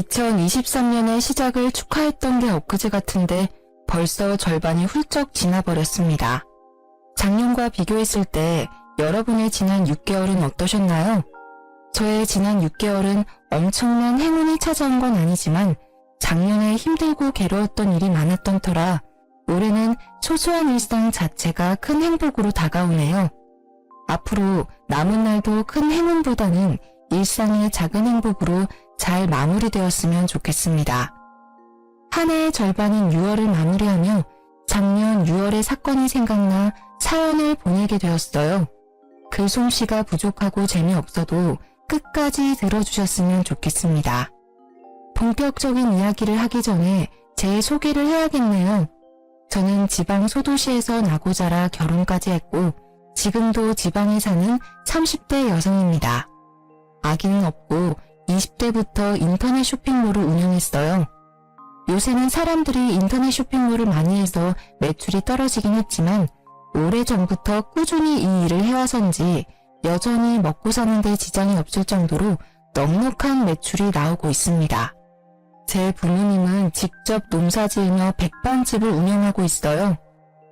2023년의 시작을 축하했던 게 엊그제 같은데 벌써 절반이 훌쩍 지나버렸습니다. 작년과 비교했을 때 여러분의 지난 6개월은 어떠셨나요? 저의 지난 6개월은 엄청난 행운이 찾아온 건 아니지만 작년에 힘들고 괴로웠던 일이 많았던 터라 올해는 소소한 일상 자체가 큰 행복으로 다가오네요. 앞으로 남은 날도 큰 행운보다는 일상의 작은 행복으로 잘 마무리되었으면 좋겠습니다. 한 해의 절반인 6월을 마무리하며 작년 6월의 사건이 생각나 사연을 보내게 되었어요. 글솜씨가 부족하고 재미없어도 끝까지 들어주셨으면 좋겠습니다. 본격적인 이야기를 하기 전에 제 소개를 해야겠네요. 저는 지방 소도시에서 나고 자라 결혼까지 했고 지금도 지방에 사는 30대 여성입니다. 아기는 없고 20대부터 인터넷 쇼핑몰을 운영했어요. 요새는 사람들이 인터넷 쇼핑몰을 많이 해서 매출이 떨어지긴 했지만 오래전부터 꾸준히 이 일을 해와서인지 여전히 먹고 사는데 지장이 없을 정도로 넉넉한 매출이 나오고 있습니다. 제 부모님은 직접 농사지으며 백반집을 운영하고 있어요.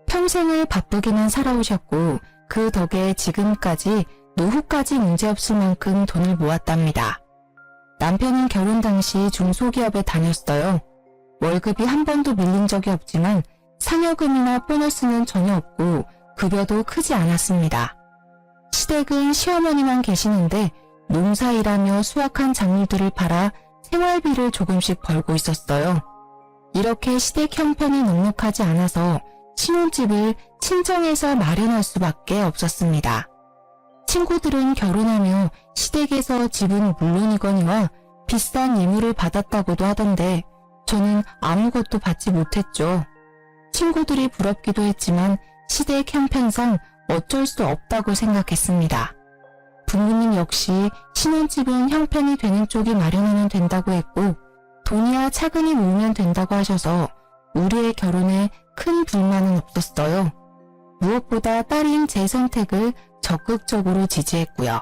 평생을 바쁘게만 살아오셨고 그 덕에 지금까지 노후까지 문제없을 만큼 돈을 모았답니다. 남편은 결혼 당시 중소기업에 다녔어요. 월급이 한 번도 밀린 적이 없지만 상여금이나 보너스는 전혀 없고 급여도 크지 않았습니다. 시댁은 시어머니만 계시는데 농사일하며 수확한 작물들을 팔아 생활비를 조금씩 벌고 있었어요. 이렇게 시댁 형편이 넉넉하지 않아서 신혼집을 친정에서 마련할 수밖에 없었습니다. 친구들은 결혼하며 시댁에서 집은 물론이거니와 비싼 예물을 받았다고도 하던데 저는 아무것도 받지 못했죠. 친구들이 부럽기도 했지만 시댁 형편상 어쩔 수 없다고 생각했습니다. 부모님 역시 신혼집은 형편이 되는 쪽이 마련하면 된다고 했고 돈이야 차근히 모으면 된다고 하셔서 우리의 결혼에 큰 불만은 없었어요. 무엇보다 딸인 제 선택을 적극적으로 지지했고요.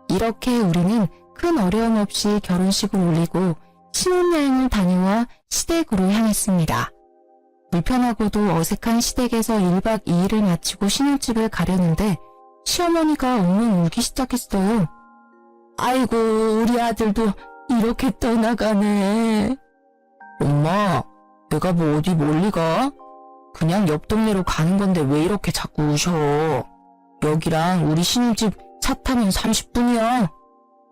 이렇게 우리는 큰 어려움 없이 결혼식을 올리고 신혼여행을 다녀와 시댁으로 향했습니다. 불편하고도 어색한 시댁에서 1박 2일을 마치고 신혼집을 가려는데 시어머니가 엉엉 울기 시작했어요. 아이고 우리 아들도 이렇게 떠나가네. 엄마, 내가 뭐 어디 멀리 가? 그냥 옆 동네로 가는 건데 왜 이렇게 자꾸 우셔? 여기랑 우리 신혼집 차 타면 30분이야.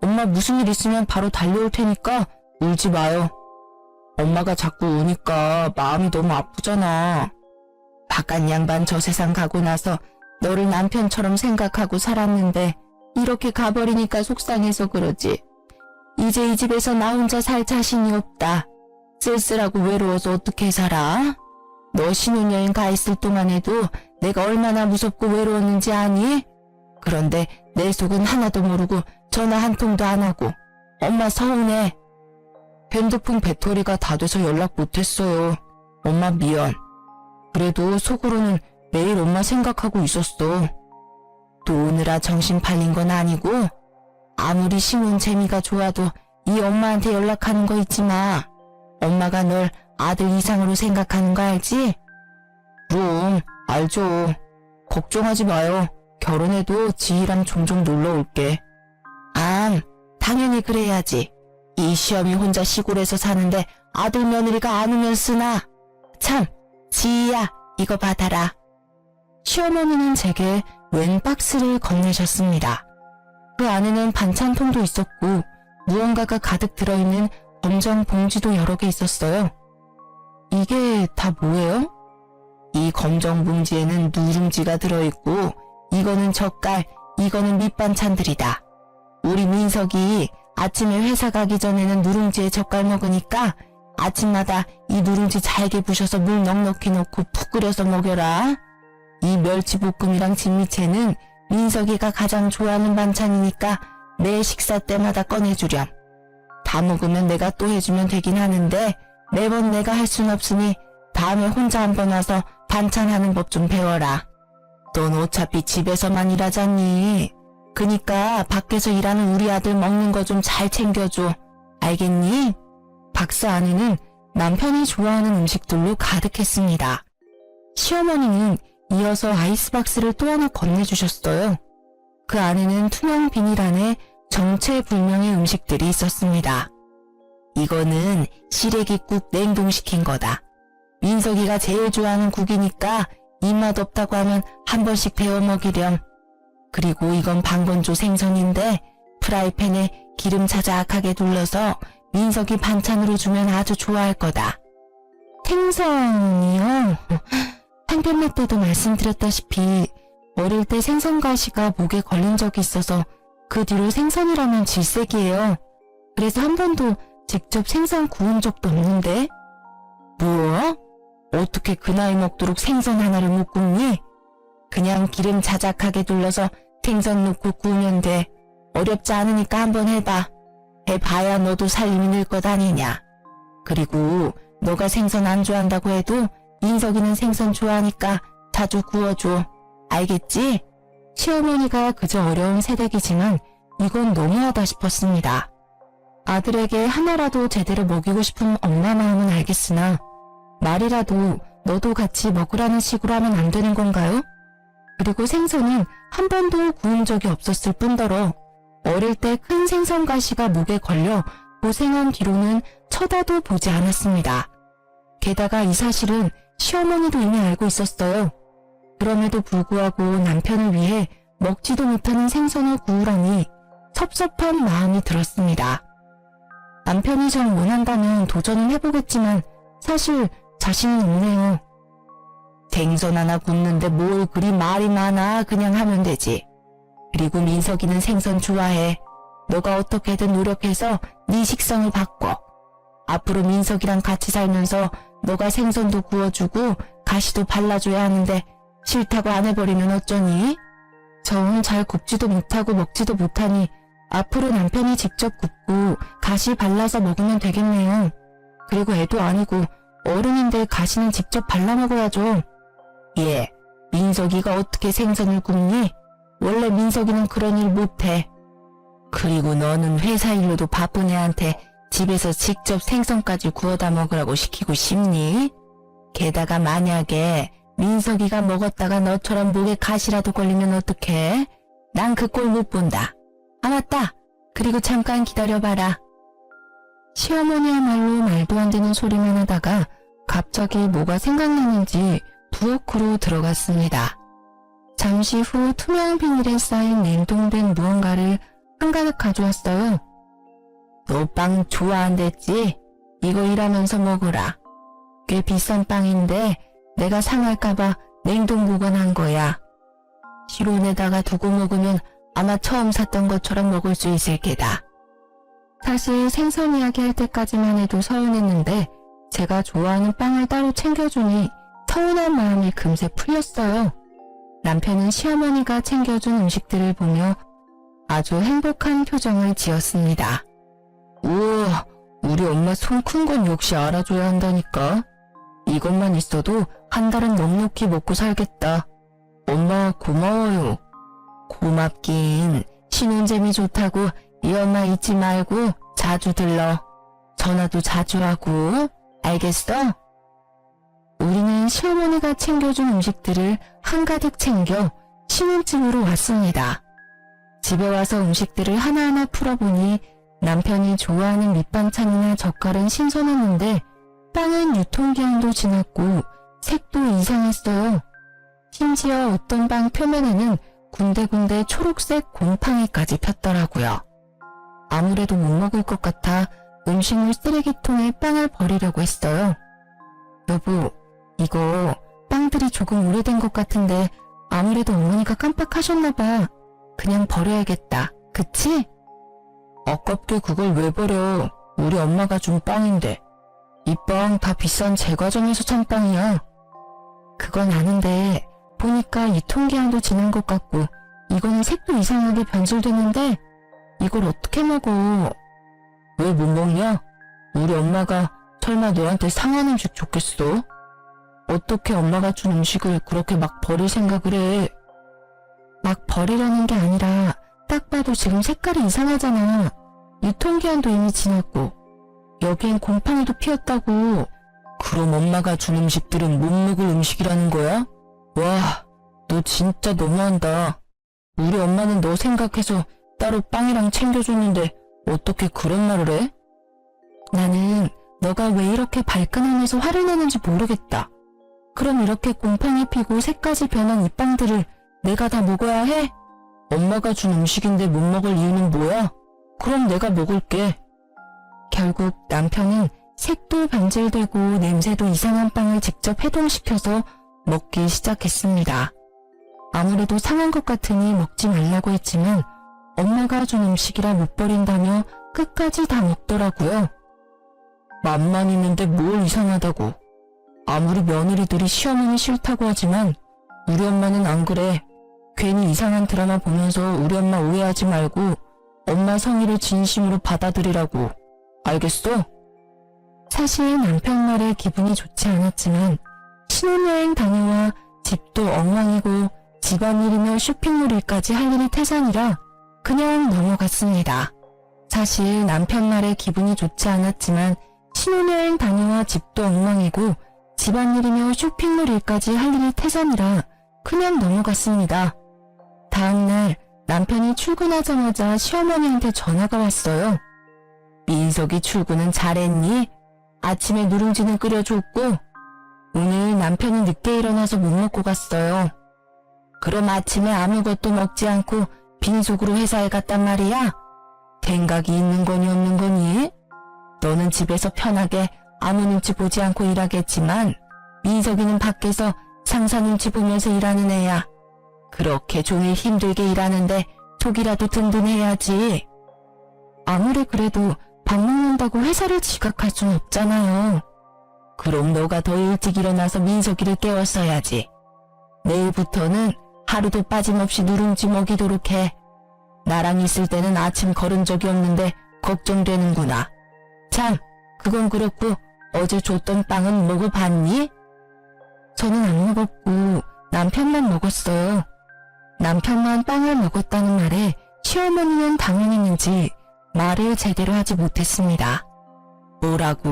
엄마 무슨 일 있으면 바로 달려올 테니까 울지 마요. 엄마가 자꾸 우니까 마음이 너무 아프잖아. 바깥 양반 저 세상 가고 나서 너를 남편처럼 생각하고 살았는데 이렇게 가버리니까 속상해서 그러지. 이제 이 집에서 나 혼자 살 자신이 없다. 쓸쓸하고 외로워서 어떻게 살아? 너 신혼여행 가 있을 동안에도 내가 얼마나 무섭고 외로웠는지 아니? 그런데 내 속은 하나도 모르고 전화 한 통도 안 하고 엄마 서운해. 핸드폰 배터리가 다 돼서 연락 못했어요. 엄마 미안. 그래도 속으로는 매일 엄마 생각하고 있었어. 또 오느라 정신 팔린 건 아니고 아무리 신혼 재미가 좋아도 이 엄마한테 연락하는 거 잊지 마. 엄마가 널 아들 이상으로 생각하는 거 알지? 그럼 알죠. 걱정하지 마요. 결혼해도 지희랑 종종 놀러 올게. 당연히 그래야지. 이 시어미 혼자 시골에서 사는데 아들 며느리가 안 오면 쓰나? 참, 지희야 이거 받아라. 시어머니는 제게 웬 박스를 건네셨습니다. 그 안에는 반찬통도 있었고 무언가가 가득 들어있는 검정 봉지도 여러 개 있었어요. 이게 다 뭐예요? 이 검정 봉지에는 누룽지가 들어있고 이거는 젓갈, 이거는 밑반찬들이다. 우리 민석이 아침에 회사 가기 전에는 누룽지에 젓갈 먹으니까 아침마다 이 누룽지 잘게 부셔서 물 넉넉히 넣고 푹 끓여서 먹여라. 이 멸치볶음이랑 진미채는 민석이가 가장 좋아하는 반찬이니까 매 식사 때마다 꺼내주렴. 다 먹으면 내가 또 해주면 되긴 하는데 매번 내가 할 순 없으니 다음에 혼자 한번 와서 반찬하는 법 좀 배워라. 넌 어차피 집에서만 일하잖니. 그니까 밖에서 일하는 우리 아들 먹는 거 좀 잘 챙겨줘. 알겠니? 박스 안에는 남편이 좋아하는 음식들로 가득했습니다. 시어머니는 이어서 아이스박스를 또 하나 건네주셨어요. 그 안에는 투명 비닐 안에 정체불명의 음식들이 있었습니다. 이거는 시래기국 냉동시킨 거다. 민석이가 제일 좋아하는 국이니까 입맛 없다고 하면 한 번씩 데워 먹이렴. 그리고 이건 방건조 생선인데 프라이팬에 기름 자작하게 둘러서 민석이 반찬으로 주면 아주 좋아할 거다. 생선이요? 상견례 때도 말씀드렸다시피 어릴 때 생선가시가 목에 걸린 적이 있어서 그 뒤로 생선이라면 질색이에요. 그래서 한 번도 직접 생선 구운 적도 없는데. 뭐? 어떻게 그 나이 먹도록 생선 하나를 못 굽니? 그냥 기름 자작하게 둘러서 생선 넣고 구우면 돼. 어렵지 않으니까 한번 해봐. 해봐야 너도 살림이 늘 것 아니냐. 그리고 너가 생선 안 좋아한다고 해도 민석이는 생선 좋아하니까 자주 구워줘. 알겠지? 시어머니가 그저 어려운 세대이지만 이건 너무하다 싶었습니다. 아들에게 하나라도 제대로 먹이고 싶은 엄마 마음은 알겠으나 말이라도 너도 같이 먹으라는 식으로 하면 안 되는 건가요? 그리고 생선은 한 번도 구운 적이 없었을 뿐더러 어릴 때 큰 생선 가시가 목에 걸려 고생한 뒤로는 쳐다도 보지 않았습니다. 게다가 이 사실은 시어머니도 이미 알고 있었어요. 그럼에도 불구하고 남편을 위해 먹지도 못하는 생선을 구우라니 섭섭한 마음이 들었습니다. 남편이 정 원한다면 도전은 해보겠지만 사실 자신은 없네요. 생선 하나 굽는데 뭘 그리 말이 많아. 그냥 하면 되지. 그리고 민석이는 생선 좋아해. 너가 어떻게든 노력해서 네 식성을 바꿔. 앞으로 민석이랑 같이 살면서 너가 생선도 구워주고 가시도 발라줘야 하는데 싫다고 안 해버리면 어쩌니? 전 잘 굽지도 못하고 먹지도 못하니 앞으로 남편이 직접 굽고 가시 발라서 먹으면 되겠네요. 그리고 애도 아니고 어른인데 가시는 직접 발라 먹어야죠. 예, 민석이가 어떻게 생선을 굽니? 원래 민석이는 그런 일 못해. 그리고 너는 회사 일로도 바쁜 애한테 집에서 직접 생선까지 구워다 먹으라고 시키고 싶니? 게다가 만약에 민석이가 먹었다가 너처럼 목에 가시라도 걸리면 어떡해? 난 그 꼴 못 본다. 아 맞다. 그리고 잠깐 기다려봐라. 시어머니야말로 말도 안 되는 소리만 하다가 갑자기 뭐가 생각나는지 부엌으로 들어갔습니다. 잠시 후 투명 비닐에 쌓인 냉동된 무언가를 한가득 가져왔어요. 너 빵 좋아한댔지? 이거 일하면서 먹으라. 꽤 비싼 빵인데 내가 상할까봐 냉동 보관한 거야. 실온에다가 두고 먹으면 아마 처음 샀던 것처럼 먹을 수 있을 게다. 사실 생선 이야기 할 때까지만 해도 서운했는데 제가 좋아하는 빵을 따로 챙겨주니 서운한 마음이 금세 풀렸어요. 남편은 시어머니가 챙겨준 음식들을 보며 아주 행복한 표정을 지었습니다. 우와, 우리 엄마 손 큰 건 역시 알아줘야 한다니까. 이것만 있어도 한 달은 넉넉히 먹고 살겠다. 엄마 고마워요. 고맙긴. 신혼재미 좋다고 이 엄마 잊지 말고 자주 들러. 전화도 자주 하고. 알겠어? 우리는 시어머니가 챙겨준 음식들을 한가득 챙겨 신혼집으로 왔습니다. 집에 와서 음식들을 하나하나 풀어보니 남편이 좋아하는 밑반찬이나 젓갈은 신선했는데 빵은 유통기한도 지났고 색도 이상했어요. 심지어 어떤 빵 표면에는 군데군데 초록색 곰팡이까지 폈더라고요. 아무래도 못 먹을 것 같아 음식물 쓰레기통에 빵을 버리려고 했어요. 여보, 이거 빵들이 조금 오래된 것 같은데 아무래도 어머니가 깜빡하셨나봐. 그냥 버려야겠다. 그치? 아깝게 그걸 왜 버려. 우리 엄마가 준 빵인데. 이 빵 다 비싼 제과점에서 산 빵이야. 그건 아는데 보니까 유통기한도 지난 것 같고 이거는 색도 이상하게 변질됐는데 이걸 어떻게 먹어. 왜 못 먹냐? 우리 엄마가 설마 너한테 상한 음식 줬겠어? 어떻게 엄마가 준 음식을 그렇게 막 버릴 생각을 해? 막 버리려는 게 아니라 딱 봐도 지금 색깔이 이상하잖아. 유통기한도 이미 지났고. 여기엔 곰팡이도 피었다고. 그럼 엄마가 준 음식들은 못 먹을 음식이라는 거야? 와, 너 진짜 너무한다. 우리 엄마는 너 생각해서 따로 빵이랑 챙겨줬는데 어떻게 그런 말을 해? 나는 너가 왜 이렇게 발끈하면서 화를 내는지 모르겠다. 그럼 이렇게 곰팡이 피고 색까지 변한 이 빵들을 내가 다 먹어야 해? 엄마가 준 음식인데 못 먹을 이유는 뭐야? 그럼 내가 먹을게. 결국 남편은 색도 변질되고 냄새도 이상한 빵을 직접 해동시켜서 먹기 시작했습니다. 아무래도 상한 것 같으니 먹지 말라고 했지만 엄마가 준 음식이라 못 버린다며 끝까지 다 먹더라고요. 맛만 있는데 뭘 이상하다고. 아무리 며느리들이 시어머니 싫다고 하지만 우리 엄마는 안 그래. 괜히 이상한 드라마 보면서 우리 엄마 오해하지 말고 엄마 성의를 진심으로 받아들이라고. 알겠어? 사실 남편 말에 기분이 좋지 않았지만 신혼여행 다녀와 집도 엉망이고 집안일이며 쇼핑몰 일까지 할 일이 태산이라 그냥 넘어갔습니다. 사실 남편 말에 기분이 좋지 않았지만 신혼여행 다녀와 집도 엉망이고 집안일이며 쇼핑몰 일까지 할 일이 태산이라 그냥 넘어갔습니다. 다음날 남편이 출근하자마자 시어머니한테 전화가 왔어요. 민석이 출근은 잘했니? 아침에 누룽지는 끓여줬고 오늘 남편이 늦게 일어나서 못 먹고 갔어요. 그럼 아침에 아무것도 먹지 않고 빈속으로 회사에 갔단 말이야? 생각이 있는 거니 없는 거니? 너는 집에서 편하게 아무 눈치 보지 않고 일하겠지만 민석이는 밖에서 상사 눈치 보면서 일하는 애야. 그렇게 종일 힘들게 일하는데 속이라도 든든해야지. 아무리 그래도 밥 먹는다고 회사를 지각할 순 없잖아요. 그럼 너가 더 일찍 일어나서 민석이를 깨웠어야지. 내일부터는 하루도 빠짐없이 누룽지 먹이도록 해. 나랑 있을 때는 아침 걸은 적이 없는데 걱정되는구나. 참, 그건 그렇고 어제 줬던 빵은 먹어봤니? 저는 안 먹었고 남편만 먹었어요. 남편만 빵을 먹었다는 말에 시어머니는 당황했는지 말을 제대로 하지 못했습니다. 뭐라고?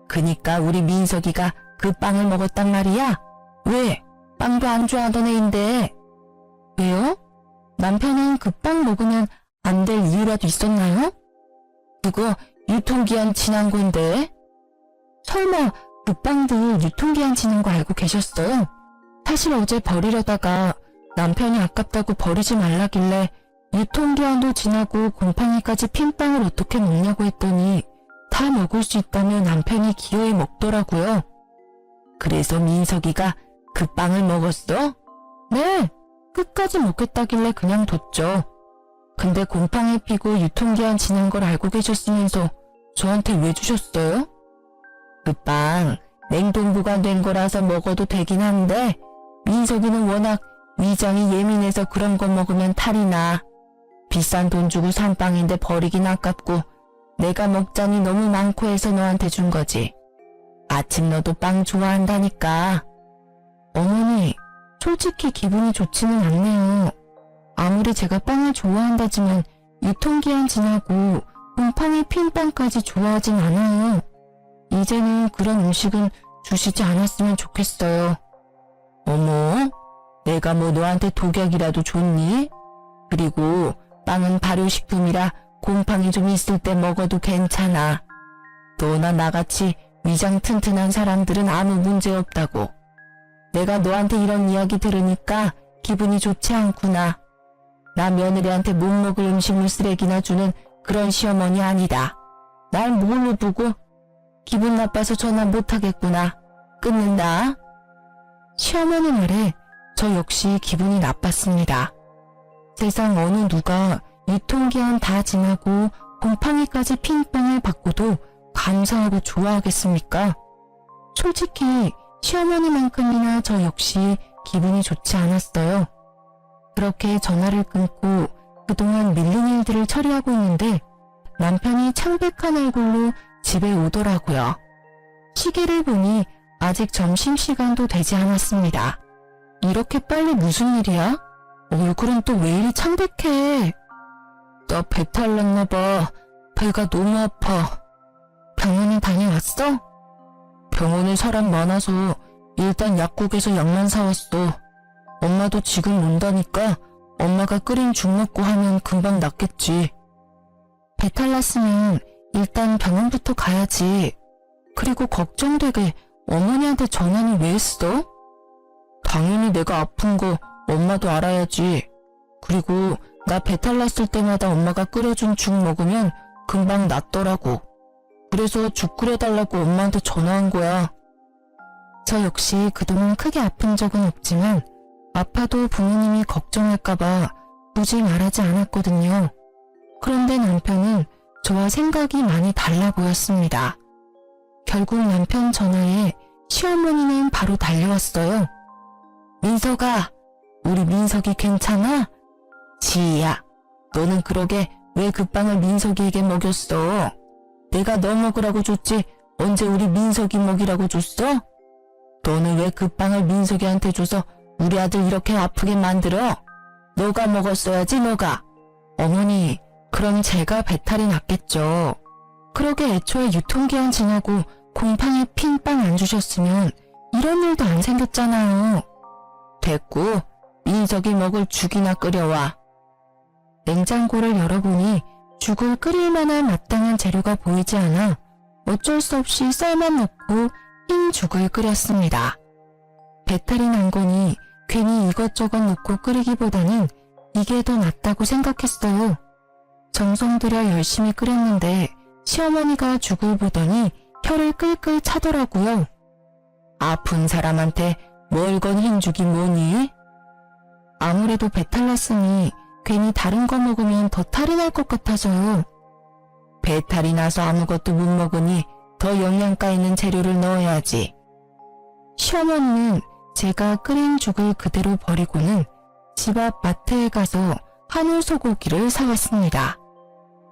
그니까 우리 민석이가 그 빵을 먹었단 말이야? 왜? 빵도 안 좋아하던 애인데. 왜요? 남편은 그 빵 먹으면 안 될 이유라도 있었나요? 그거 유통기한 지난 건데. 설마 그 빵들 유통기한 지난 거 알고 계셨어요? 사실 어제 버리려다가 남편이 아깝다고 버리지 말라길래 유통기한도 지나고 곰팡이까지 핀 빵을 어떻게 먹냐고 했더니 다 먹을 수 있다며 남편이 기어이 먹더라고요. 그래서 민석이가 그 빵을 먹었어? 네, 끝까지 먹겠다길래 그냥 뒀죠. 근데 곰팡이 피고 유통기한 지난 걸 알고 계셨으면서 저한테 왜 주셨어요? 그 빵 냉동 보관된 거라서 먹어도 되긴 한데 민석이는 워낙 위장이 예민해서 그런 거 먹으면 탈이 나. 비싼 돈 주고 산 빵인데 버리긴 아깝고 내가 먹자니 너무 많고 해서 너한테 준 거지. 아침 너도 빵 좋아한다니까. 어머니, 솔직히 기분이 좋지는 않네요. 아무리 제가 빵을 좋아한다지만 유통기한 지나고 곰팡이 핀 빵까지 좋아하진 않아요. 이제는 그런 음식은 주시지 않았으면 좋겠어요. 어머, 내가 뭐 너한테 독약이라도 줬니? 그리고 빵은 발효식품이라 곰팡이 좀 있을 때 먹어도 괜찮아. 너나 나같이 위장 튼튼한 사람들은 아무 문제 없다고. 내가 너한테 이런 이야기 들으니까 기분이 좋지 않구나. 나 며느리한테 못 먹을 음식물 쓰레기나 주는 그런 시어머니 아니다. 날 뭘로 보고? 기분 나빠서 전화 못하겠구나. 끊는다. 시어머니 말에 저 역시 기분이 나빴습니다. 세상 어느 누가 유통기한 다 지나고 곰팡이까지 핀 빵을 받고도 감사하고 좋아하겠습니까? 솔직히 시어머니만큼이나 저 역시 기분이 좋지 않았어요. 그렇게 전화를 끊고 그동안 밀린 일들을 처리하고 있는데 남편이 창백한 얼굴로 집에 오더라고요. 시계를 보니 아직 점심시간도 되지 않았습니다. 이렇게 빨리 무슨 일이야? 얼굴은 또 왜 이리 창백해? 나 배탈 났나 봐. 배가 너무 아파. 갔어? 병원에 사람 많아서 일단 약국에서 약만 사왔어. 엄마도 지금 온다니까 엄마가 끓인 죽 먹고 하면 금방 낫겠지. 배탈 났으면 일단 병원부터 가야지. 그리고 걱정되게 어머니한테 전화는 왜 했어? 당연히 내가 아픈 거 엄마도 알아야지. 그리고 나 배탈 났을 때마다 엄마가 끓여준 죽 먹으면 금방 낫더라고. 그래서 죽 끓여달라고 엄마한테 전화한 거야. 저 역시 그동안 크게 아픈 적은 없지만 아파도 부모님이 걱정할까봐 굳이 말하지 않았거든요. 그런데 남편은 저와 생각이 많이 달라 보였습니다. 결국 남편 전화에 시어머니는 바로 달려왔어요. 민석아, 우리 민석이 괜찮아? 지희야, 너는 그러게 왜 그 빵을 민석이에게 먹였어? 내가 너 먹으라고 줬지 언제 우리 민석이 먹이라고 줬어? 너는 왜 그 빵을 민석이한테 줘서 우리 아들 이렇게 아프게 만들어? 너가 먹었어야지 너가. 어머니, 그럼 제가 배탈이 났겠죠. 그러게 애초에 유통기한 지나고 곰팡이 핀 빵 안 주셨으면 이런 일도 안 생겼잖아요. 됐고, 민석이 먹을 죽이나 끓여와. 냉장고를 열어보니 죽을 끓일 만한 마땅한 재료가 보이지 않아 어쩔 수 없이 쌀만 넣고 흰 죽을 끓였습니다. 배탈이 난 거니 괜히 이것저것 넣고 끓이기보다는 이게 더 낫다고 생각했어요. 정성 들여 열심히 끓였는데 시어머니가 죽을 보더니 혀를 끌끌 차더라고요. 아픈 사람한테 뭘 건 흰죽이 뭐니? 아무래도 배탈 났으니 괜히 다른 거 먹으면 더 탈이 날 것 같아서요. 배탈이 나서 아무것도 못 먹으니 더 영양가 있는 재료를 넣어야지. 시어머니는 제가 끓인 죽을 그대로 버리고는 집 앞 마트에 가서 한우 소고기를 사왔습니다.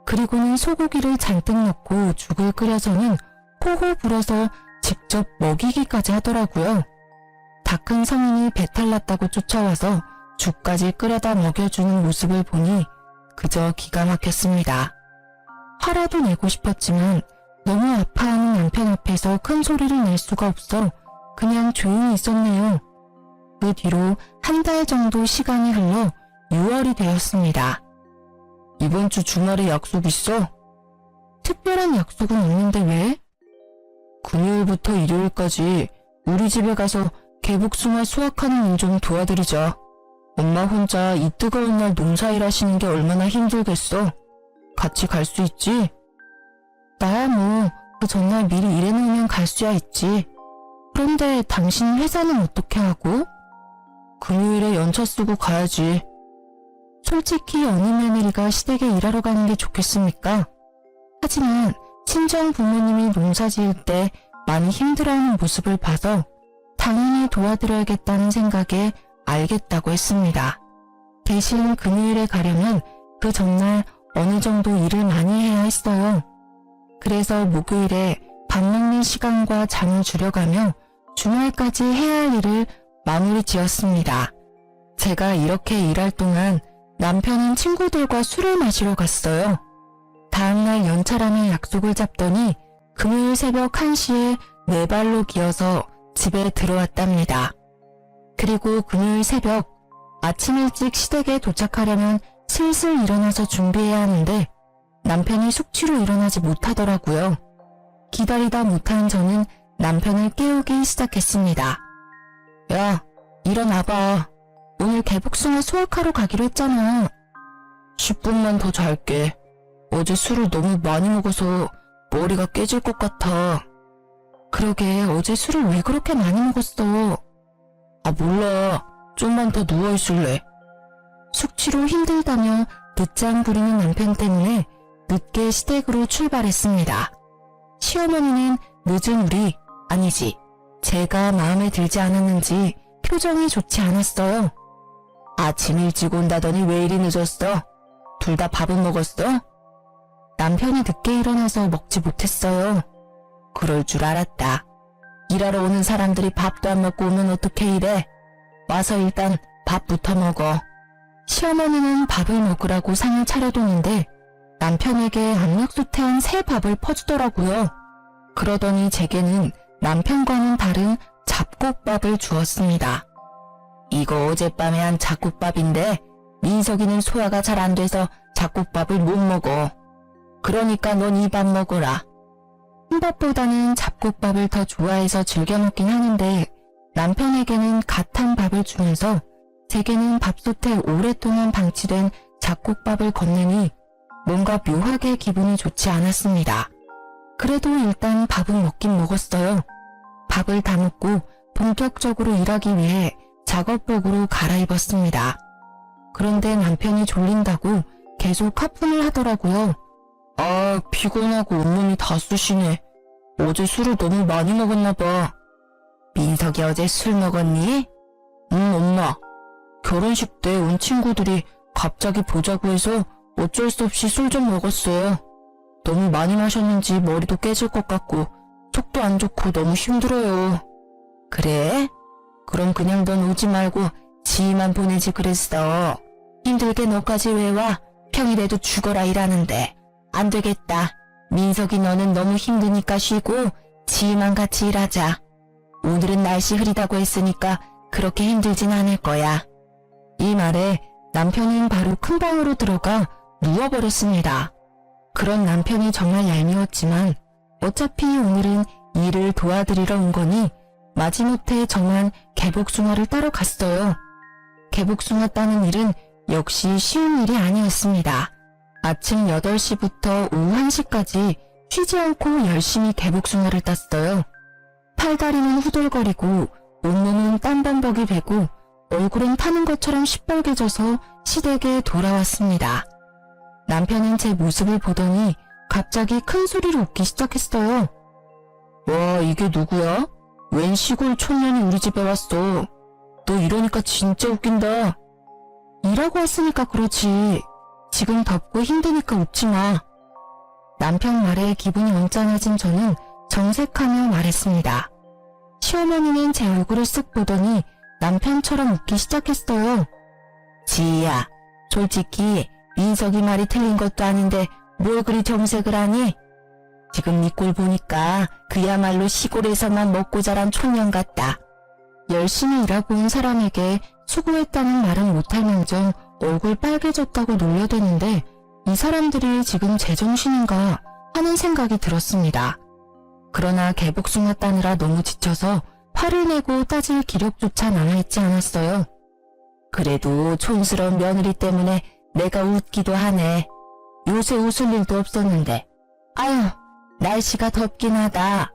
그리고는 소고기를 잔뜩 넣고 죽을 끓여서는 호호 불어서 직접 먹이기까지 하더라고요. 다 큰 성인이 배탈 났다고 쫓아와서 죽까지 끓여다 먹여주는 모습을 보니 그저 기가 막혔습니다. 화라도 내고 싶었지만 너무 아파하는 남편 앞에서 큰 소리를 낼 수가 없어 그냥 조용히 있었네요. 그 뒤로 한 달 정도 시간이 흘러 6월이 되었습니다. 이번 주 주말에 약속 있어? 특별한 약속은 없는데 왜? 금요일부터 일요일까지 우리 집에 가서 개복숭아 수확하는 일 좀 도와드리자. 엄마 혼자 이 뜨거운 날 농사일 하시는 게 얼마나 힘들겠어. 같이 갈 수 있지? 나야 뭐 그 전날 미리 일해놓으면 갈 수야 있지. 그런데 당신 회사는 어떻게 하고? 금요일에 연차 쓰고 가야지. 솔직히 어느 며느리가 시댁에 일하러 가는 게 좋겠습니까? 하지만 친정 부모님이 농사 지을 때 많이 힘들어하는 모습을 봐서 당연히 도와드려야겠다는 생각에 알겠다고 했습니다. 대신 금요일에 가려면 그 전날 어느 정도 일을 많이 해야 했어요. 그래서 목요일에 밥 먹는 시간과 잠을 줄여가며 주말까지 해야 할 일을 마무리 지었습니다. 제가 이렇게 일할 동안 남편은 친구들과 술을 마시러 갔어요. 다음날 연차라는 약속을 잡더니 금요일 새벽 1시에 네 발로 기어서 집에 들어왔답니다. 그리고 금요일 새벽 아침 일찍 시댁에 도착하려면 슬슬 일어나서 준비해야 하는데 남편이 숙취로 일어나지 못하더라고요. 기다리다 못한 저는 남편을 깨우기 시작했습니다. 야, 일어나봐. 오늘 개복숭아 수확하러 가기로 했잖아. 10분만 더 잘게. 어제 술을 너무 많이 먹어서 머리가 깨질 것 같아. 그러게 어제 술을 왜 그렇게 많이 먹었어? 아 몰라. 좀만 더 누워있을래. 숙취로 힘들다며 늦잠 부리는 남편 때문에 늦게 시댁으로 출발했습니다. 시어머니는 늦은 우리, 아니지, 제가 마음에 들지 않았는지 표정이 좋지 않았어요. 아침 일찍 온다더니 왜 이리 늦었어? 둘 다 밥은 먹었어? 남편이 늦게 일어나서 먹지 못했어요. 그럴 줄 알았다. 일하러 오는 사람들이 밥도 안 먹고 오면 어떻게 이래? 와서 일단 밥부터 먹어. 시어머니는 밥을 먹으라고 상을 차려두는데 남편에게 압력솥에 한 새 밥을 퍼주더라고요. 그러더니 제게는 남편과는 다른 잡곡밥을 주었습니다. 이거 어젯밤에 한 잡곡밥인데 민석이는 소화가 잘 안 돼서 잡곡밥을 못 먹어. 그러니까 넌 이 밥 먹어라. 흰밥보다는 잡곡밥을 더 좋아해서 즐겨 먹긴 하는데 남편에게는 갓한 밥을 주면서 제게는 밥솥에 오랫동안 방치된 잡곡밥을 건네니 뭔가 묘하게 기분이 좋지 않았습니다. 그래도 일단 밥은 먹긴 먹었어요. 밥을 다 먹고 본격적으로 일하기 위해 작업복으로 갈아입었습니다. 그런데 남편이 졸린다고 계속 하품을 하더라고요. 아, 피곤하고 온몸이 다 쑤시네. 어제 술을 너무 많이 먹었나 봐. 민석이 어제 술 먹었니? 응, 엄마. 결혼식 때 온 친구들이 갑자기 보자고 해서 어쩔 수 없이 술 좀 먹었어요. 너무 많이 마셨는지 머리도 깨질 것 같고 속도 안 좋고 너무 힘들어요. 그래? 그럼 그냥 넌 오지 말고 지희만 보내지 그랬어. 힘들게 너까지 왜 와? 평일에도 죽어라 일하는데. 안 되겠다. 민석이 너는 너무 힘드니까 쉬고 지희만 같이 일하자. 오늘은 날씨 흐리다고 했으니까 그렇게 힘들진 않을 거야. 이 말에 남편은 바로 큰 방으로 들어가 누워버렸습니다. 그런 남편이 정말 얄미웠지만 어차피 오늘은 일을 도와드리러 온 거니 마지못해 정한 개복숭아를 따러 갔어요. 개복숭아 따는 일은 역시 쉬운 일이 아니었습니다. 아침 8시부터 오후 1시까지 쉬지 않고 열심히 개복숭아를 땄어요. 팔다리는 후들거리고 온몸은 땀범벅이 배고 얼굴은 타는 것처럼 시뻘개져서 시댁에 돌아왔습니다. 남편은 제 모습을 보더니 갑자기 큰 소리로 웃기 시작했어요. 와, 이게 누구야? 웬 시골 촌년이 우리 집에 왔어. 너 이러니까 진짜 웃긴다. 일하고 왔으니까 그렇지. 지금 덥고 힘드니까 웃지 마. 남편 말에 기분이 언짢아진 저는 정색하며 말했습니다. 시어머니는 제 얼굴을 쓱 보더니 남편처럼 웃기 시작했어요. 지희야, 솔직히 민석이 말이 틀린 것도 아닌데 뭘 그리 정색을 하니? 지금 네 꼴 보니까 그야말로 시골에서만 먹고 자란 촌년 같다. 열심히 일하고 온 사람에게 수고했다는 말은 못할 망정 얼굴 빨개졌다고 놀려대는데 이 사람들이 지금 제정신인가 하는 생각이 들었습니다. 그러나 개복숭아 따느라 너무 지쳐서 화를 내고 따질 기력조차 남아있지 않았어요. 그래도 촌스러운 며느리 때문에 내가 웃기도 하네. 요새 웃을 일도 없었는데. 아유, 날씨가 덥긴 하다.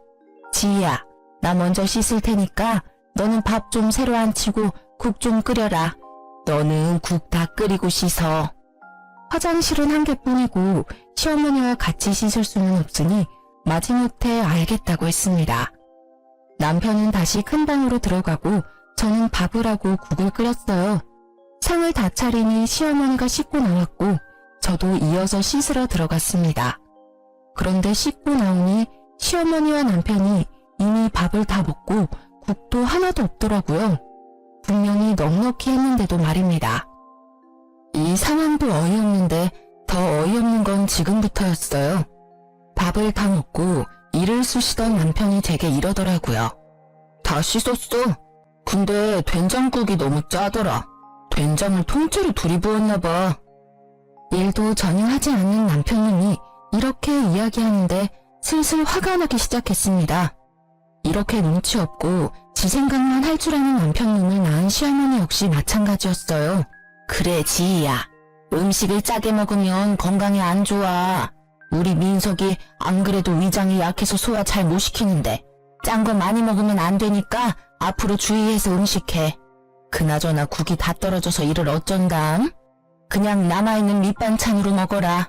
지희야, 나 먼저 씻을 테니까 너는 밥 좀 새로 안 치고 국 좀 끓여라. 너는 국 다 끓이고 씻어. 화장실은 한 개뿐이고 시어머니와 같이 씻을 수는 없으니 마지못해 알겠다고 했습니다. 남편은 다시 큰 방으로 들어가고 저는 밥을 하고 국을 끓였어요. 상을 다 차리니 시어머니가 씻고 나왔고 저도 이어서 씻으러 들어갔습니다. 그런데 씻고 나오니 시어머니와 남편이 이미 밥을 다 먹고 국도 하나도 없더라고요. 분명히 넉넉히 했는데도 말입니다. 이 상황도 어이없는데 더 어이없는 건 지금부터였어요. 밥을 다 먹고 이를 쑤시던 남편이 제게 이러더라고요. 다 씻었어. 근데 된장국이 너무 짜더라. 된장을 통째로 둘이 부었나 봐. 일도 전혀 하지 않는 남편님이 이렇게 이야기하는데 슬슬 화가 나기 시작했습니다. 이렇게 눈치 없고 지 생각만 할 줄 아는 남편님을 낳은 시어머니 역시 마찬가지였어요. 그래, 지희야. 음식을 짜게 먹으면 건강에 안 좋아. 우리 민석이 안 그래도 위장이 약해서 소화 잘 못 시키는데 짠 거 많이 먹으면 안 되니까 앞으로 주의해서 음식해. 그나저나 국이 다 떨어져서 이를 어쩐담? 그냥 남아있는 밑반찬으로 먹어라.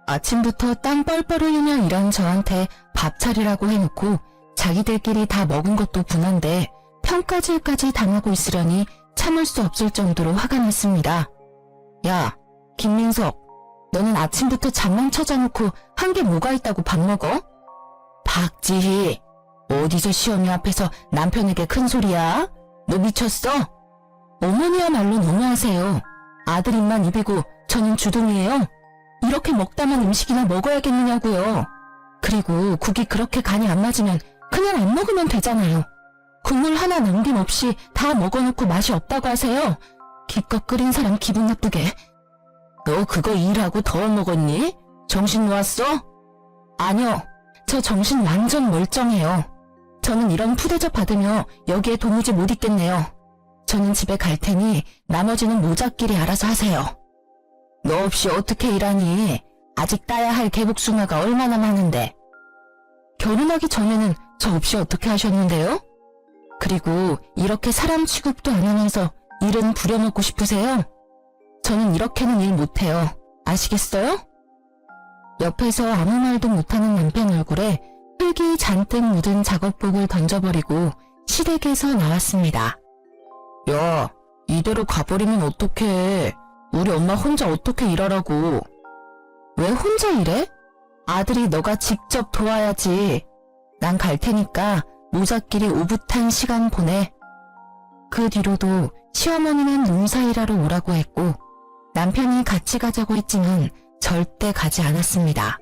아침부터 땀 뻘뻘 흘리며 일한 저한테 밥 차리라고 해놓고 자기들끼리 다 먹은 것도 분한데 평가질까지 당하고 있으려니 참을 수 없을 정도로 화가 났습니다. 야, 김민석, 너는 아침부터 잠만 찾아놓고 한 게 뭐가 있다고 밥 먹어? 박지희, 어디서 시어머니 앞에서 남편에게 큰 소리야? 너 미쳤어? 어머니야말로 너무하세요. 아들 입만 입이고 저는 주둥이에요. 이렇게 먹다만 음식이나 먹어야겠느냐고요. 그리고 국이 그렇게 간이 안 맞으면 그냥 안 먹으면 되잖아요. 국물 하나 남김없이 다 먹어놓고 맛이 없다고 하세요. 기껏 끓인 사람 기분 나쁘게. 너 그거 일하고 더 먹었니? 정신 놓았어? 아니요. 저 정신 완전 멀쩡해요. 저는 이런 푸대접 받으며 여기에 도무지 못 있겠네요. 저는 집에 갈 테니 나머지는 모자끼리 알아서 하세요. 너 없이 어떻게 일하니? 아직 따야 할 개복숭아가 얼마나 많은데. 결혼하기 전에는 저 없이 어떻게 하셨는데요? 그리고 이렇게 사람 취급도 안 하면서 일은 부려먹고 싶으세요? 저는 이렇게는 일 못해요. 아시겠어요? 옆에서 아무 말도 못하는 남편 얼굴에 흙이 잔뜩 묻은 작업복을 던져버리고 시댁에서 나왔습니다. 야, 이대로 가버리면 어떡해. 우리 엄마 혼자 어떻게 일하라고. 왜 혼자 일해? 아들이 너가 직접 도와야지. 난 갈 테니까 모자끼리 오붓한 시간 보내. 그 뒤로도 시어머니는 농사일하러 오라고 했고 남편이 같이 가자고 했지만 절대 가지 않았습니다.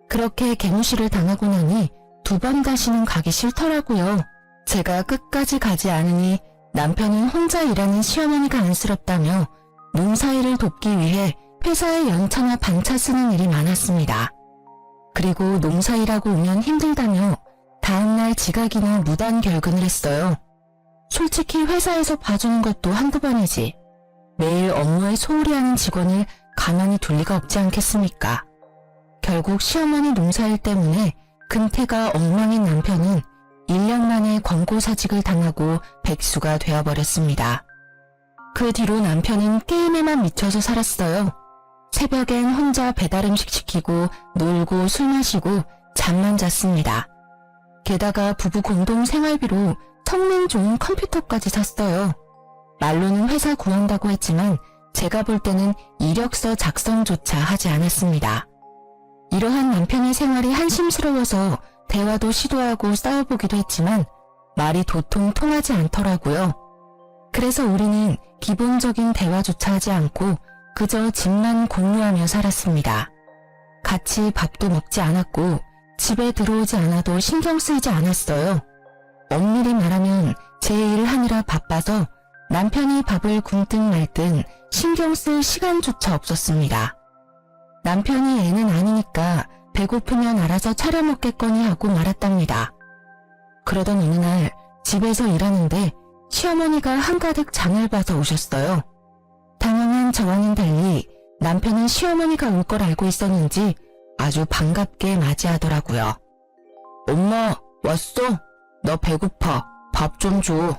그렇게 개무시를 당하고 나니 2번 다시는 가기 싫더라고요. 제가 끝까지 가지 않으니 남편은 혼자 일하는 시어머니가 안쓰럽다며 농사일을 돕기 위해 회사에 연차나 반차 쓰는 일이 많았습니다. 그리고 농사일하고 오면 힘들다며 다음날 지각이나 무단 결근을 했어요. 솔직히 회사에서 봐주는 것도 한두 번이지. 매일 업무에 소홀히 하는 직원을 가만히 둘 리가 없지 않겠습니까? 결국 시어머니 농사일 때문에 근태가 엉망인 남편은 1년 만에 권고사직을 당하고 백수가 되어버렸습니다. 그 뒤로 남편은 게임에만 미쳐서 살았어요. 새벽엔 혼자 배달음식 시키고 놀고 술 마시고 잠만 잤습니다. 게다가 부부 공동 생활비로 성능 좋은 컴퓨터까지 샀어요. 말로는 회사 구한다고 했지만 제가 볼 때는 이력서 작성조차 하지 않았습니다. 이러한 남편의 생활이 한심스러워서 대화도 시도하고 싸워보기도 했지만 말이 도통 통하지 않더라고요. 그래서 우리는 기본적인 대화조차 하지 않고 그저 집만 공유하며 살았습니다. 같이 밥도 먹지 않았고 집에 들어오지 않아도 신경 쓰이지 않았어요. 엄밀히 말하면 제 일을 하느라 바빠서 남편이 밥을 굶든 말든 신경 쓸 시간조차 없었습니다. 남편이 애는 아니니까 배고프면 알아서 차려 먹겠거니 하고 말았답니다. 그러던 어느 날 집에서 일하는데 시어머니가 한가득 장을 봐서 오셨어요. 당황한 저와는 달리 남편은 시어머니가 올 걸 알고 있었는지 아주 반갑게 맞이하더라고요. 엄마, 왔어? 너 배고파. 밥 좀 줘.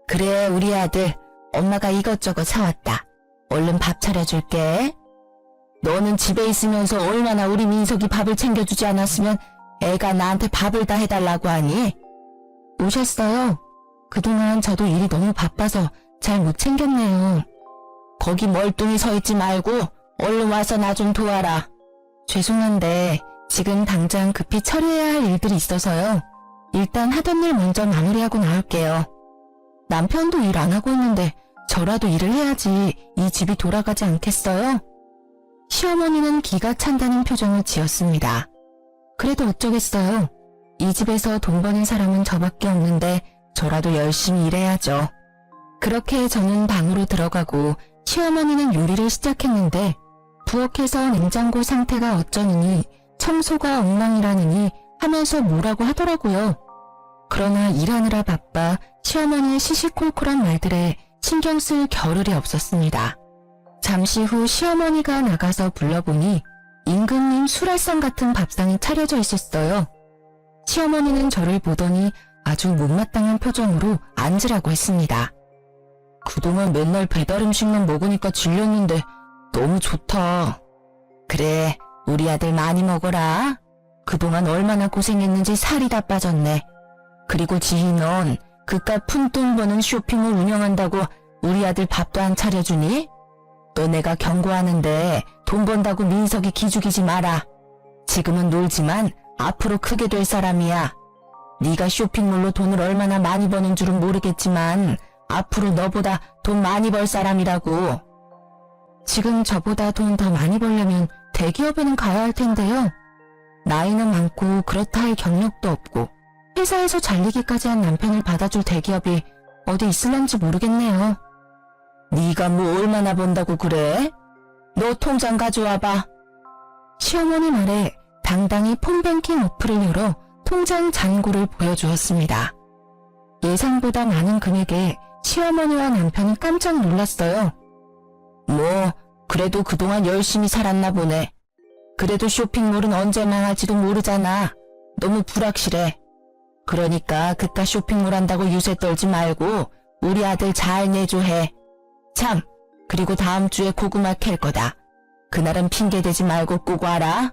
그래, 우리 아들. 엄마가 이것저것 사왔다. 얼른 밥 차려줄게. 너는 집에 있으면서 얼마나 우리 민석이 밥을 챙겨주지 않았으면 애가 나한테 밥을 다 해달라고 하니? 오셨어요. 그동안 저도 일이 너무 바빠서 잘 못 챙겼네요. 거기 멀뚱히 서 있지 말고 얼른 와서 나 좀 도와라. 죄송한데 지금 당장 급히 처리해야 할 일들이 있어서요. 일단 하던 일 먼저 마무리하고 나올게요. 남편도 일 안 하고 있는데 저라도 일을 해야지 이 집이 돌아가지 않겠어요? 시어머니는 기가 찬다는 표정을 지었습니다. 그래도 어쩌겠어요. 이 집에서 돈 버는 사람은 저밖에 없는데 저라도 열심히 일해야죠. 그렇게 저는 방으로 들어가고 시어머니는 요리를 시작했는데 부엌에서 냉장고 상태가 어쩌느니 청소가 엉망이라느니 하면서 뭐라고 하더라고요. 그러나 일하느라 바빠 시어머니의 시시콜콜한 말들에 신경 쓸 겨를이 없었습니다. 잠시 후 시어머니가 나가서 불러보니 임금님 수라상 같은 밥상이 차려져 있었어요. 시어머니는 저를 보더니 아주 못마땅한 표정으로 앉으라고 했습니다. 그동안 맨날 배달 음식만 먹으니까 질렸는데 너무 좋다. 그래, 우리 아들 많이 먹어라. 그동안 얼마나 고생했는지 살이 다 빠졌네. 그리고 지희 넌 그깟 푼돈 버는 쇼핑몰 운영한다고 우리 아들 밥도 안 차려주니? 너 내가 경고하는데 돈 번다고 민석이 기죽이지 마라. 지금은 놀지만 앞으로 크게 될 사람이야. 네가 쇼핑몰로 돈을 얼마나 많이 버는 줄은 모르겠지만 앞으로 너보다 돈 많이 벌 사람이라고. 지금 저보다 돈 더 많이 벌려면 대기업에는 가야 할 텐데요. 나이는 많고 그렇다 할 경력도 없고 회사에서 잘리기까지 한 남편을 받아줄 대기업이 어디 있을런지 모르겠네요. 네가 뭐 얼마나 번다고 그래? 너 통장 가져와봐. 시어머니 말에 당당히 폰뱅킹 어플을 열어 통장 잔고를 보여주었습니다. 예상보다 많은 금액에 시어머니와 남편이 깜짝 놀랐어요. 뭐 그래도 그동안 열심히 살았나 보네. 그래도 쇼핑몰은 언제 망할지도 모르잖아. 너무 불확실해. 그러니까 그깟 쇼핑몰 한다고 유세 떨지 말고 우리 아들 잘 내조해. 참, 그리고 다음 주에 고구마 캘 거다. 그날은 핑계대지 말고 꼭 와라.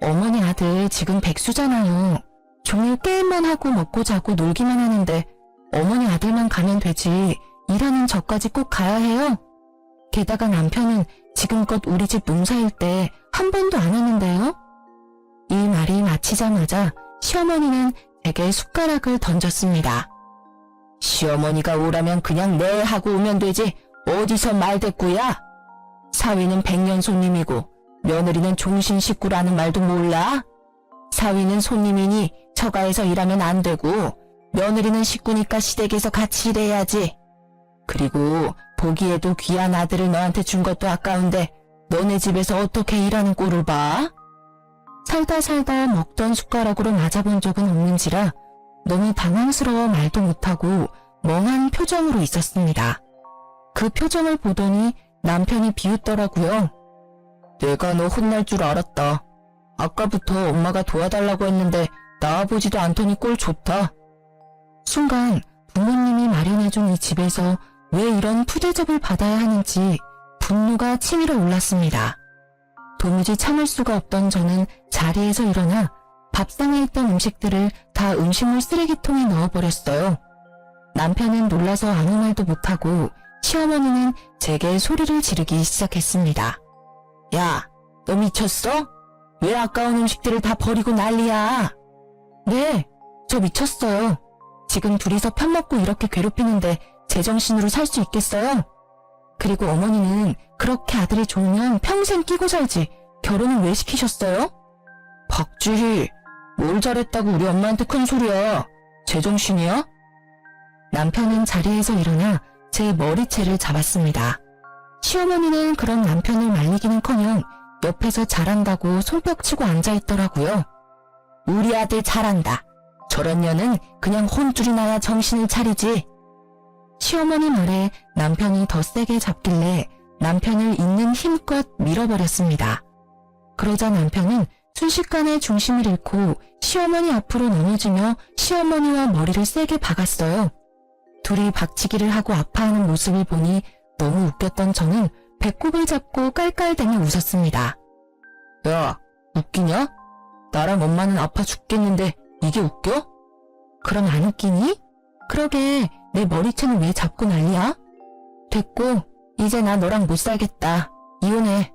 어머니 아들 지금 백수잖아요. 종일 게임만 하고 먹고 자고 놀기만 하는데 어머니 아들만 가면 되지 일하는 저까지 꼭 가야 해요? 게다가 남편은 지금껏 우리 집 농사일 때 한 번도 안 했는데요? 이 말이 마치자마자 시어머니는 제게 숟가락을 던졌습니다. 시어머니가 오라면 그냥 네 하고 오면 되지 어디서 말대꾸야? 사위는 백년 손님이고 며느리는 종신 식구라는 말도 몰라? 사위는 손님이니 처가에서 일하면 안 되고 며느리는 식구니까 시댁에서 같이 일해야지. 그리고 보기에도 귀한 아들을 너한테 준 것도 아까운데 너네 집에서 어떻게 일하는 꼴을 봐? 살다 먹던 숟가락으로 맞아본 적은 없는지라 너무 당황스러워 말도 못하고 멍한 표정으로 있었습니다. 그 표정을 보더니 남편이 비웃더라고요. 내가 너 혼날 줄 알았다. 아까부터 엄마가 도와달라고 했는데 나와보지도 않더니 꼴 좋다. 순간 부모님이 마련해준 이 집에서 왜 이런 푸대접을 받아야 하는지 분노가 치밀어 올랐습니다. 도무지 참을 수가 없던 저는 자리에서 일어나 밥상에 있던 음식들을 다 음식물 쓰레기통에 넣어버렸어요. 남편은 놀라서 아무 말도 못하고 시어머니는 제게 소리를 지르기 시작했습니다. 야, 너 미쳤어? 왜 아까운 음식들을 다 버리고 난리야? 네, 저 미쳤어요. 지금 둘이서 편 먹고 이렇게 괴롭히는데 제정신으로 살 수 있겠어요? 그리고 어머니는 그렇게 아들이 좋으면 평생 끼고 살지 결혼은 왜 시키셨어요? 박주희, 뭘 잘했다고 우리 엄마한테 큰 소리야. 제정신이야? 남편은 자리에서 일어나 제 머리채를 잡았습니다. 시어머니는 그런 남편을 말리기는커녕 옆에서 잘한다고 손뼉치고 앉아있더라고요. 우리 아들 잘한다. 저런 년은 그냥 혼쭐이 나야 정신을 차리지. 시어머니 말에 남편이 더 세게 잡길래 남편을 있는 힘껏 밀어버렸습니다. 그러자 남편은 순식간에 중심을 잃고 시어머니 앞으로 넘어지며 시어머니와 머리를 세게 박았어요. 둘이 박치기를 하고 아파하는 모습을 보니 너무 웃겼던 저는 배꼽을 잡고 깔깔대며 웃었습니다. 야, 웃기냐? 나랑 엄마는 아파 죽겠는데 이게 웃겨? 그럼 안 웃기니? 그러게 내 머리채는 왜 잡고 난리야? 됐고 이제 나 너랑 못 살겠다. 이혼해.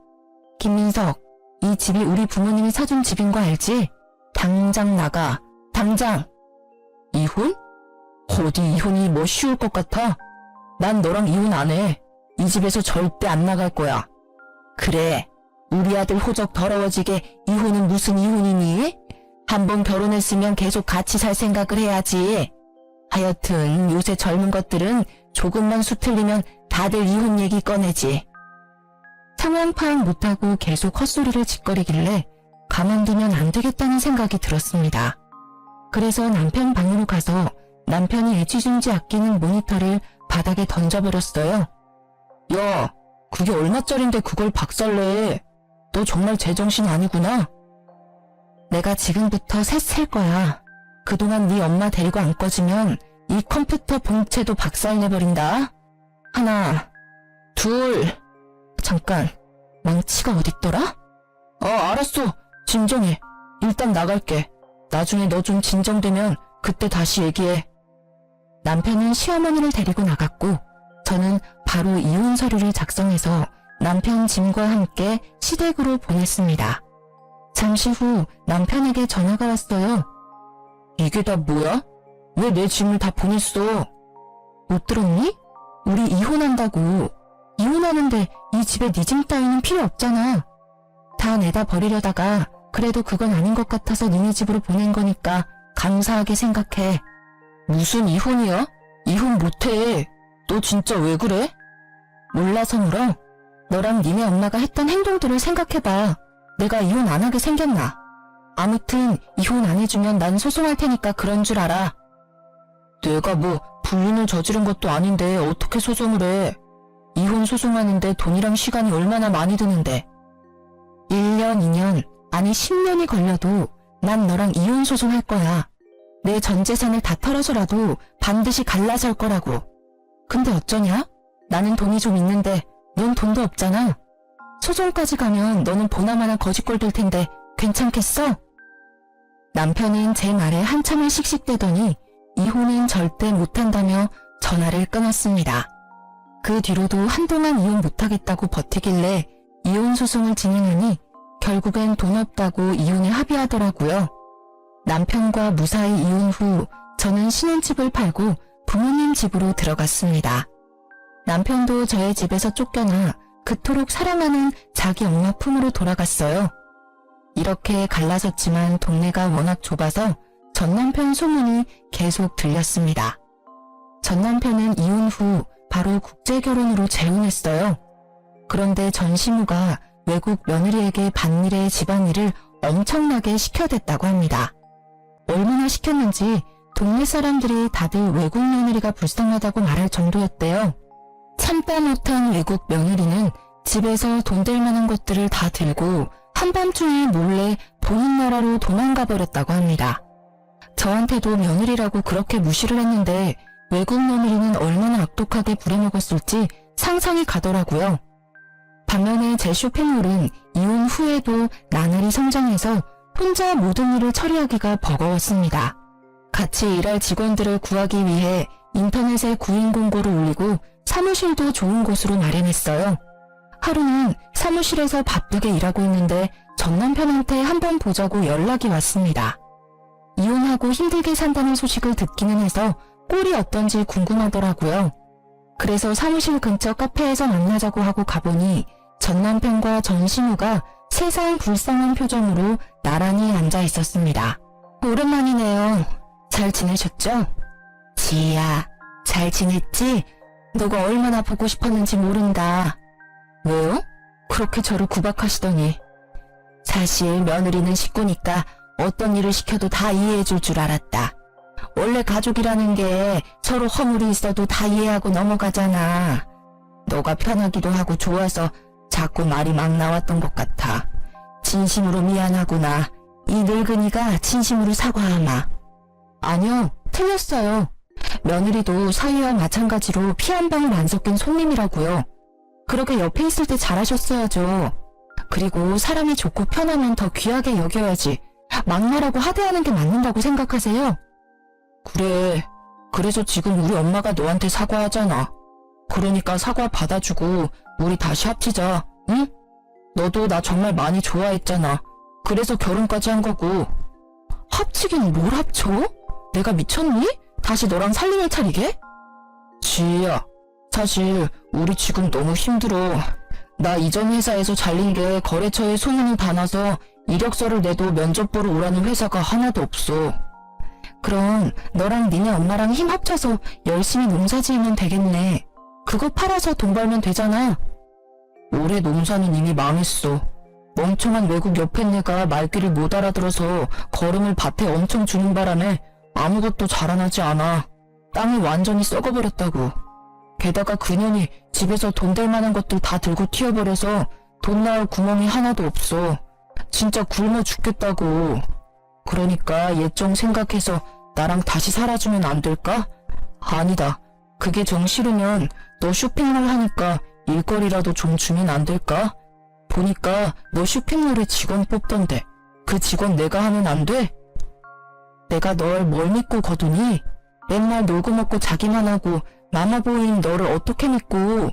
김민석, 이 집이 우리 부모님이 사준 집인 거 알지? 당장 나가. 당장. 이혼? 어디 이혼이 뭐 쉬울 것 같아? 난 너랑 이혼 안 해. 이 집에서 절대 안 나갈 거야. 그래, 우리 아들 호적 더러워지게 이혼은 무슨 이혼이니? 한번 결혼했으면 계속 같이 살 생각을 해야지. 하여튼 요새 젊은 것들은 조금만 수틀리면 다들 이혼 얘기 꺼내지. 상황 파악 못하고 계속 헛소리를 짓거리길래 가만두면 안 되겠다는 생각이 들었습니다. 그래서 남편 방으로 가서 남편이 애지중지 아끼는 모니터를 바닥에 던져버렸어요. 야, 그게 얼마짜린데 그걸 박살내. 너 정말 제정신 아니구나. 내가 지금부터 셋 셀 거야. 그동안 네 엄마 데리고 안 꺼지면 이 컴퓨터 본체도 박살내버린다. 하나, 둘. 잠깐, 망치가 어딨더라? 알았어. 진정해. 일단 나갈게. 나중에 너 좀 진정되면 그때 다시 얘기해. 남편은 시어머니를 데리고 나갔고 저는 바로 이혼 서류를 작성해서 남편 짐과 함께 시댁으로 보냈습니다. 잠시 후 남편에게 전화가 왔어요. 이게 다 뭐야? 왜 내 짐을 다 보냈어? 못 들었니? 우리 이혼한다고. 이혼하는데 이 집에 네 짐 따위는 필요 없잖아. 다 내다 버리려다가 그래도 그건 아닌 것 같아서 니네 집으로 보낸 거니까 감사하게 생각해. 무슨 이혼이야? 이혼 못해. 너 진짜 왜 그래? 몰라서 물어? 너랑 니네 엄마가 했던 행동들을 생각해봐. 내가 이혼 안 하게 생겼나? 아무튼 이혼 안 해주면 난 소송할 테니까 그런 줄 알아. 내가 뭐 불륜을 저지른 것도 아닌데 어떻게 소송을 해? 이혼 소송하는데 돈이랑 시간이 얼마나 많이 드는데. 1년, 2년, 아니 10년이 걸려도 난 너랑 이혼 소송할 거야. 내 전 재산을 다 털어서라도 반드시 갈라설 거라고. 근데 어쩌냐? 나는 돈이 좀 있는데 넌 돈도 없잖아. 소송까지 가면 너는 보나마나 거지꼴 될 텐데 괜찮겠어? 남편은 제 말에 한참을 씩씩대더니 이혼은 절대 못한다며 전화를 끊었습니다. 그 뒤로도 한동안 이혼 못하겠다고 버티길래 이혼 소송을 진행하니 결국엔 돈 없다고 이혼에 합의하더라고요. 남편과 무사히 이혼 후 저는 신혼집을 팔고 부모님 집으로 들어갔습니다. 남편도 저의 집에서 쫓겨나 그토록 사랑하는 자기 엄마 품으로 돌아갔어요. 이렇게 갈라섰지만 동네가 워낙 좁아서 전 남편 소문이 계속 들렸습니다. 전 남편은 이혼 후 바로 국제결혼으로 재혼했어요. 그런데 전 시무가 외국 며느리에게 밭일에 집안일을 엄청나게 시켜댔다고 합니다. 얼마나 시켰는지 동네 사람들이 다들 외국 며느리가 불쌍하다고 말할 정도였대요. 참다 못한 외국 며느리는 집에서 돈 될 만한 것들을 다 들고 한밤중에 몰래 본인 나라로 도망가 버렸다고 합니다. 저한테도 며느리라고 그렇게 무시를 했는데 외국 며느리는 얼마나 악독하게 부려먹었을지 상상이 가더라고요. 반면에 제 쇼핑몰은 이혼 후에도 나날이 성장해서 혼자 모든 일을 처리하기가 버거웠습니다. 같이 일할 직원들을 구하기 위해 인터넷에 구인 공고를 올리고 사무실도 좋은 곳으로 마련했어요. 하루는 사무실에서 바쁘게 일하고 있는데 전 남편한테 한번 보자고 연락이 왔습니다. 이혼하고 힘들게 산다는 소식을 듣기는 해서 꼴이 어떤지 궁금하더라고요. 그래서 사무실 근처 카페에서 만나자고 하고 가보니 전 남편과 전 시누가 세상 불쌍한 표정으로 나란히 앉아 있었습니다. 오랜만이네요. 잘 지내셨죠? 지희야, 잘 지냈지? 너가 얼마나 보고 싶었는지 모른다. 왜요? 그렇게 저를 구박하시더니. 사실 며느리는 식구니까 어떤 일을 시켜도 다 이해해줄 줄 알았다. 원래 가족이라는 게 서로 허물이 있어도 다 이해하고 넘어가잖아. 너가 편하기도 하고 좋아서 자꾸 말이 막 나왔던 것 같아. 진심으로 미안하구나. 이 늙은이가 진심으로 사과하마. 아니요, 틀렸어요. 며느리도 사위와 마찬가지로 피 한 방울 안 섞인 손님이라고요. 그렇게 옆에 있을 때 잘하셨어야죠. 그리고 사람이 좋고 편하면 더 귀하게 여겨야지. 막말하고 하대하는 게 맞는다고 생각하세요? 그래. 그래서 지금 우리 엄마가 너한테 사과하잖아. 그러니까 사과 받아주고 우리 다시 합치자. 응? 너도 나 정말 많이 좋아했잖아. 그래서 결혼까지 한 거고. 합치긴 뭘 합쳐? 내가 미쳤니? 다시 너랑 살림을 차리게? 지희야, 사실 우리 지금 너무 힘들어. 나 이전 회사에서 잘린 게 거래처에 소문이 다 나서 이력서를 내도 면접 보러 오라는 회사가 하나도 없어. 그럼 너랑 니네 엄마랑 힘 합쳐서 열심히 농사 지으면 되겠네. 그거 팔아서 돈 벌면 되잖아. 올해 농사는 이미 망했어. 멍청한 외국 옆에 내가 말귀를 못 알아들어서 거름을 밭에 엄청 주는 바람에 아무것도 자라나지 않아. 땅이 완전히 썩어버렸다고. 게다가 그년이 집에서 돈 될 만한 것들 다 들고 튀어버려서 돈 나올 구멍이 하나도 없어. 진짜 굶어 죽겠다고. 그러니까 옛 좀 생각해서 나랑 다시 살아주면 안 될까? 아니다. 그게 정 싫으면 너 쇼핑몰 하니까 일거리라도 좀 주면 안 될까? 보니까 너 쇼핑몰에 직원 뽑던데 그 직원 내가 하면 안 돼? 내가 널 뭘 믿고 거두니? 맨날 놀고 먹고 자기만 하고 마마보이인 너를 어떻게 믿고.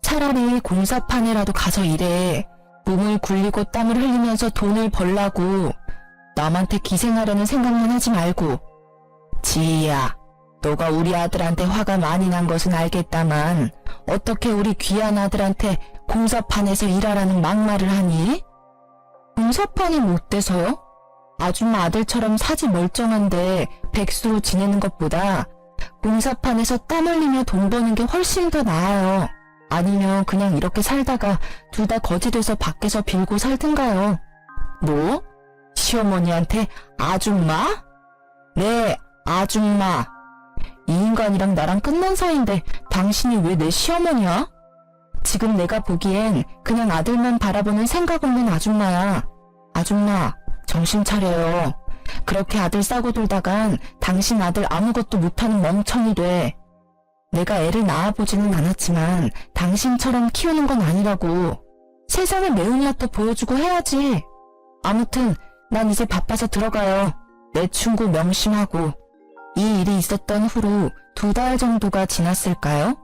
차라리 공사판에라도 가서 일해. 몸을 굴리고 땀을 흘리면서 돈을 벌라고. 남한테 기생하려는 생각만 하지 말고. 지희야, 너가 우리 아들한테 화가 많이 난 것은 알겠다만 어떻게 우리 귀한 아들한테 공사판에서 일하라는 막말을 하니? 공사판이 못 돼서요? 아줌마 아들처럼 사지 멀쩡한데 백수로 지내는 것보다 공사판에서 땀 흘리며 돈 버는 게 훨씬 더 나아요. 아니면 그냥 이렇게 살다가 둘 다 거지 돼서 밖에서 빌고 살든가요. 뭐? 시어머니한테 아줌마? 네, 아줌마. 이 인간이랑 나랑 끝난 사이인데 당신이 왜 내 시어머니야? 지금 내가 보기엔 그냥 아들만 바라보는 생각 없는 아줌마야. 아줌마, 정신 차려요. 그렇게 아들 싸고 돌다간 당신 아들 아무것도 못하는 멍청이 돼. 내가 애를 낳아보지는 않았지만 당신처럼 키우는 건 아니라고. 세상에 매운맛도 보여주고 해야지. 아무튼 난 이제 바빠서 들어가요. 내 충고 명심하고. 이 일이 있었던 후로 2달 정도가 지났을까요?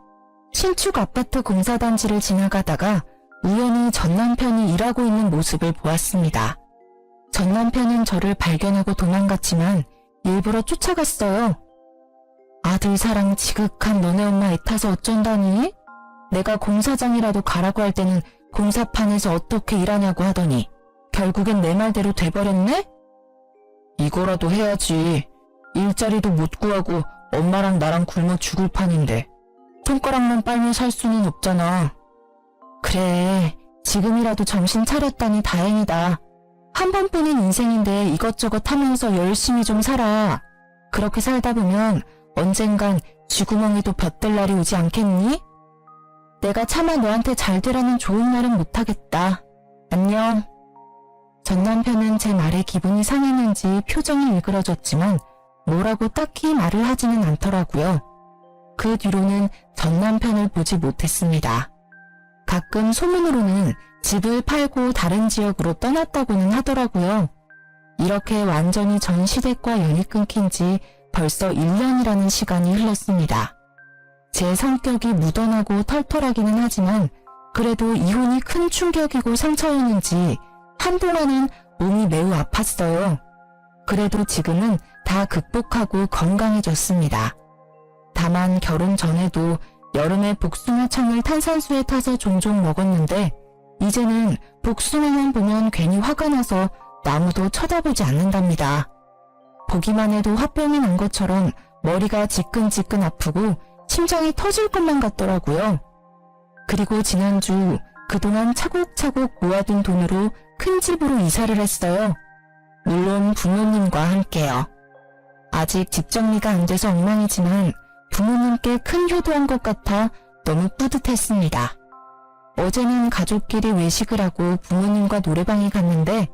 신축 아파트 공사단지를 지나가다가 우연히 전 남편이 일하고 있는 모습을 보았습니다. 전 남편은 저를 발견하고 도망갔지만 일부러 쫓아갔어요. 아들 사랑 지극한 너네 엄마 애타서 어쩐다니? 내가 공사장이라도 가라고 할 때는 공사판에서 어떻게 일하냐고 하더니 결국엔 내 말대로 돼버렸네? 이거라도 해야지. 일자리도 못 구하고 엄마랑 나랑 굶어 죽을 판인데 손가락만 빨면 살 수는 없잖아. 그래, 지금이라도 정신 차렸다니 다행이다. 한 번뿐인 인생인데 이것저것 하면서 열심히 좀 살아. 그렇게 살다 보면 언젠간 쥐구멍에도 볕들 날이 오지 않겠니? 내가 차마 너한테 잘 되라는 좋은 말은 못하겠다. 안녕. 전 남편은 제 말에 기분이 상했는지 표정이 일그러졌지만 뭐라고 딱히 말을 하지는 않더라고요. 그 뒤로는 전 남편을 보지 못했습니다. 가끔 소문으로는 집을 팔고 다른 지역으로 떠났다고는 하더라고요. 이렇게 완전히 전 시댁과 연이 끊긴 지 벌써 1년이라는 시간이 흘렀습니다. 제 성격이 무던하고 털털하기는 하지만 그래도 이혼이 큰 충격이고 상처였는지 한동안은 몸이 매우 아팠어요. 그래도 지금은 다 극복하고 건강해졌습니다. 다만 결혼 전에도 여름에 복숭아청을 탄산수에 타서 종종 먹었는데 이제는 복숭아만 보면 괜히 화가 나서 나무도 쳐다보지 않는답니다. 보기만 해도 화병이 난 것처럼 머리가 지끈지끈 아프고 심장이 터질 것만 같더라고요. 그리고 지난주 그동안 차곡차곡 모아둔 돈으로 큰 집으로 이사를 했어요. 물론 부모님과 함께요. 아직 집 정리가 안 돼서 엉망이지만 부모님께 큰 효도한 것 같아 너무 뿌듯했습니다. 어제는 가족끼리 외식을 하고 부모님과 노래방에 갔는데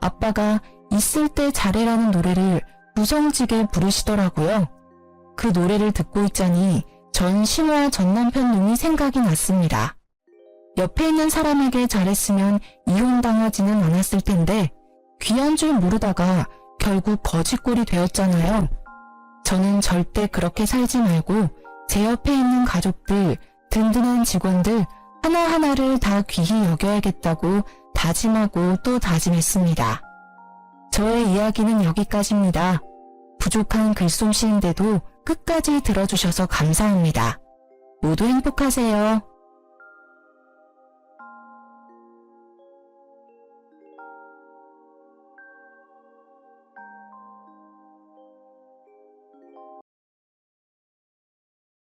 아빠가 있을 때 잘해라는 노래를 무성지게 부르시더라고요. 그 노래를 듣고 있자니 전 신화 전 남편 놈이 생각이 났습니다. 옆에 있는 사람에게 잘했으면 이혼당하지는 않았을 텐데 귀한 줄 모르다가 결국 거지꼴이 되었잖아요. 저는 절대 그렇게 살지 말고 제 옆에 있는 가족들, 든든한 직원들 하나하나를 다 귀히 여겨야겠다고 다짐하고 또 다짐했습니다. 저의 이야기는 여기까지입니다. 부족한 글솜씨인데도 끝까지 들어주셔서 감사합니다. 모두 행복하세요.